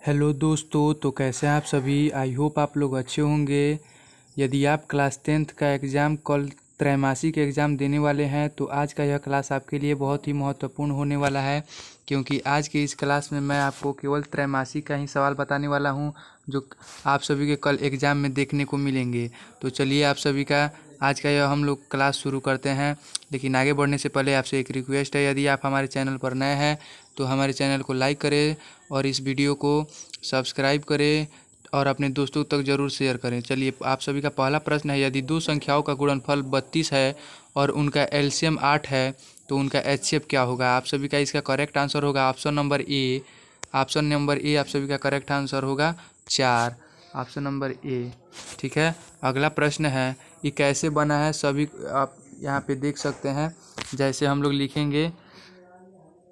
Hello दोस्तों, तो कैसे हैं आप सभी। आई होप आप लोग अच्छे होंगे। यदि आप क्लास 10th का एग्ज़ाम कल त्रैमासिक एग्ज़ाम देने वाले हैं तो आज का यह क्लास आपके लिए बहुत ही महत्वपूर्ण होने वाला है, क्योंकि आज के इस क्लास में मैं आपको केवल त्रैमासिक का ही सवाल बताने वाला हूं जो आप सभी के कल एग्ज़ाम में देखने को मिलेंगे। तो चलिए आप सभी का आज का यह हम लोग क्लास शुरू करते हैं। लेकिन आगे बढ़ने से पहले आपसे एक रिक्वेस्ट है, यदि आप हमारे चैनल पर नए हैं तो हमारे चैनल को लाइक करें और इस वीडियो को सब्सक्राइब करें और अपने दोस्तों तक ज़रूर शेयर करें। चलिए आप सभी का पहला प्रश्न है, यदि दो संख्याओं का गुणनफल 32 है और उनका एलसीएम 8 है तो उनका एचसीएफ क्या होगा। आप सभी का इसका करेक्ट आंसर होगा option number A. Option number A आप सभी का करेक्ट आंसर होगा 4। ऑप्शन नंबर ए ठीक है। अगला प्रश्न है, ये कैसे बना है सभी आप यहाँ पे देख सकते हैं। जैसे हम लोग लिखेंगे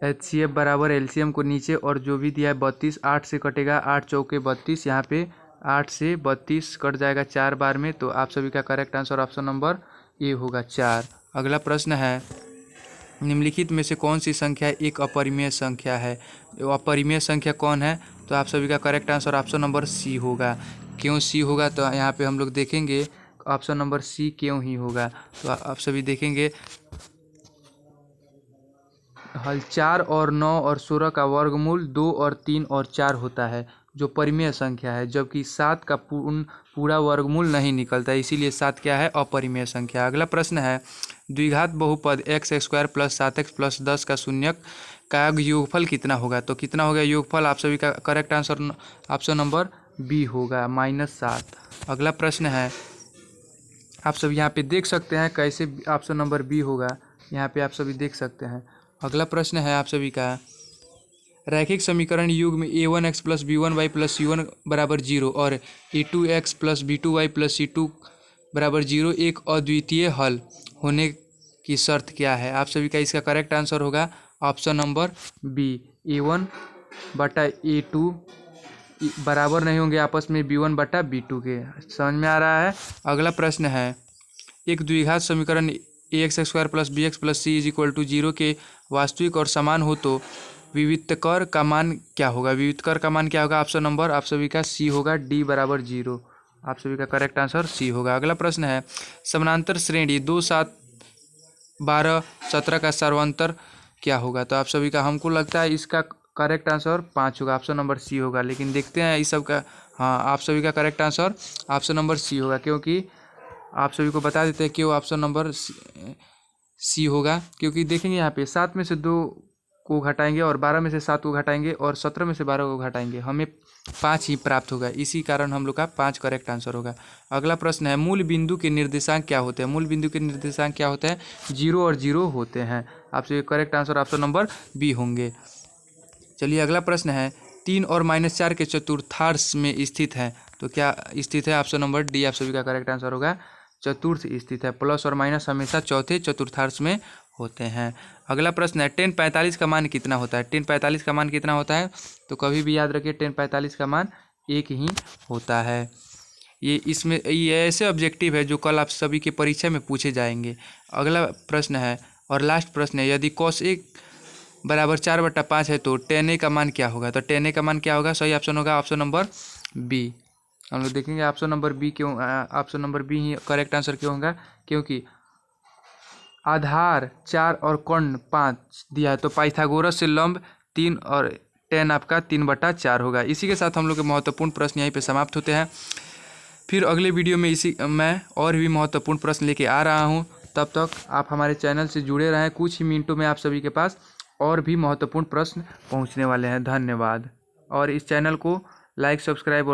एचसीएफ बराबर एलसीएम को नीचे और जो भी दिया है 32, 8 से कटेगा, 8 चौके 32, यहाँ पे 8 से 32 कट जाएगा 4 बार में। तो आप सभी का correct answer option number A होगा 4। अगला प्रश्न है, निम्नलिखित में से कौन सी संख्या एक अपरिमेय संख्या है। अपरिमेय संख्या कौन है, तो आप सभी का correct answer option number C होगा। क्यों सी होगा, तो यहाँ पे हम लोग देखेंगे ऑप्शन नंबर सी क्यों ही होगा। तो आप सभी देखेंगे हल 4 और 9 और 16 का वर्गमूल 2 और 3 और 4 होता है जो परिमेय संख्या है, जबकि 7 का पूरा वर्गमूल नहीं निकलता है, इसीलिए 7 क्या है, अपरिमेय संख्या। अगला प्रश्न है, द्विघात बहुपद x² प्लस 7x प्लस 10 का शून्यक का योगफल कितना होगा। तो कितना होगा योगफल, आप सभी का correct answer option number B होगा -7। अगला प्रश्न है, आप सब यहाँ पे देख सकते हैं कैसे ऑप्शन नंबर बी होगा, यहाँ पे आप सभी देख सकते हैं। अगला प्रश्न है आप सभी का, रैखिक समीकरण युग में a1x plus b1y plus c1 बराबर 0 और a2x plus b2y plus c2 बराबर 0 एक अद्वितीय हल होने की शर्त क्या है। आप सभी का इसका करेक्ट आंसर होगा ऑप्शन नंबर बी, a1 बटा a2 बराबर नहीं होंगे आपस में b1 बटा b2 के। समझ में आ रहा है। अगला प्रश्न है, एक द्विघात समीकरण ax² plus bx plus c is equal to 0 के वास्तविक और समान हो तो विविक्तकर का मान क्या होगा। विविक्तकर का मान क्या होगा, ऑप्शन नंबर आप सभी का सी होगा, d बराबर 0। आप सभी का करेक्ट आंसर सी होगा। अगला प्रश्न है, समानांतर श्रेणी 2, 7, 12, 17 का सर्वांतर क्या होगा। तो आप सभी का हमको लगता है इसका करेक्ट आंसर 5 होगा, ऑप्शन नंबर सी होगा। लेकिन देखते हैं इस सब का, हाँ आप सभी का correct answer option number C होगा, क्योंकि आप सभी को बता देते हैं कि वो ऑप्शन नंबर सी होगा। क्योंकि देखेंगे यहाँ पे 7 में से 2 को घटाएंगे और 12 में से 7 को घटाएंगे और 17 में से 12 को घटाएंगे, हमें 5 ही प्राप्त होगा। इसी कारण हम लोग का 5 करेक्ट आंसर होगा। अगला प्रश्न है, मूल बिंदु के निर्देशांक क्या होते हैं। मूल बिंदु के निर्देशांक क्या होते हैं, 0 और 0 होते हैं। आपसे correct answer option number B होंगे। चलिए अगला प्रश्न है, 3 और -4 के चतुर्थांश में स्थित है तो क्या स्थित है। ऑप्शन नंबर डी आप सभी का करेक्ट आंसर होगा, चतुर्थ स्थित है। प्लस और माइनस हमेशा चौथे चतुर्थांश में होते हैं। अगला प्रश्न है, 1045 का मान कितना होता है। 1045 का मान कितना होता है, तो कभी भी याद रखिए 1045 का मान 1 ही होता है। ये ऐसे ऑब्जेक्टिव है जो कल आप सभी के परीक्षा में पूछे जाएंगे। अगला प्रश्न है और लास्ट प्रश्न है, यदि cos 1 बराबर 4/5 है तो tan a का मान क्या होगा। तो tan a का मान क्या होगा, सही ऑप्शन होगा ऑप्शन नंबर बी। हम लोग देखेंगे ऑप्शन नंबर बी क्यों, ऑप्शन नंबर बी ही करेक्ट आंसर क्यों होगा, क्योंकि आधार 4 और कर्ण 5 दिया है तो पाइथागोरस से लंब 3 और tan आपका 3/4 होगा। इसी के साथ हम लोग के महत्वपूर्ण प्रश्न यहीं पे समाप्त होते हैं। फिर अगले वीडियो में मैं और भी महत्वपूर्ण प्रश्न लेके आ रहा हूँ। तब तक आप हमारे चैनल से जुड़े रहें, कुछ ही मिनटों में आप सभी के पास और भी महत्वपूर्ण प्रश्न पहुँचने वाले हैं। धन्यवाद। और इस चैनल को लाइक, सब्सक्राइब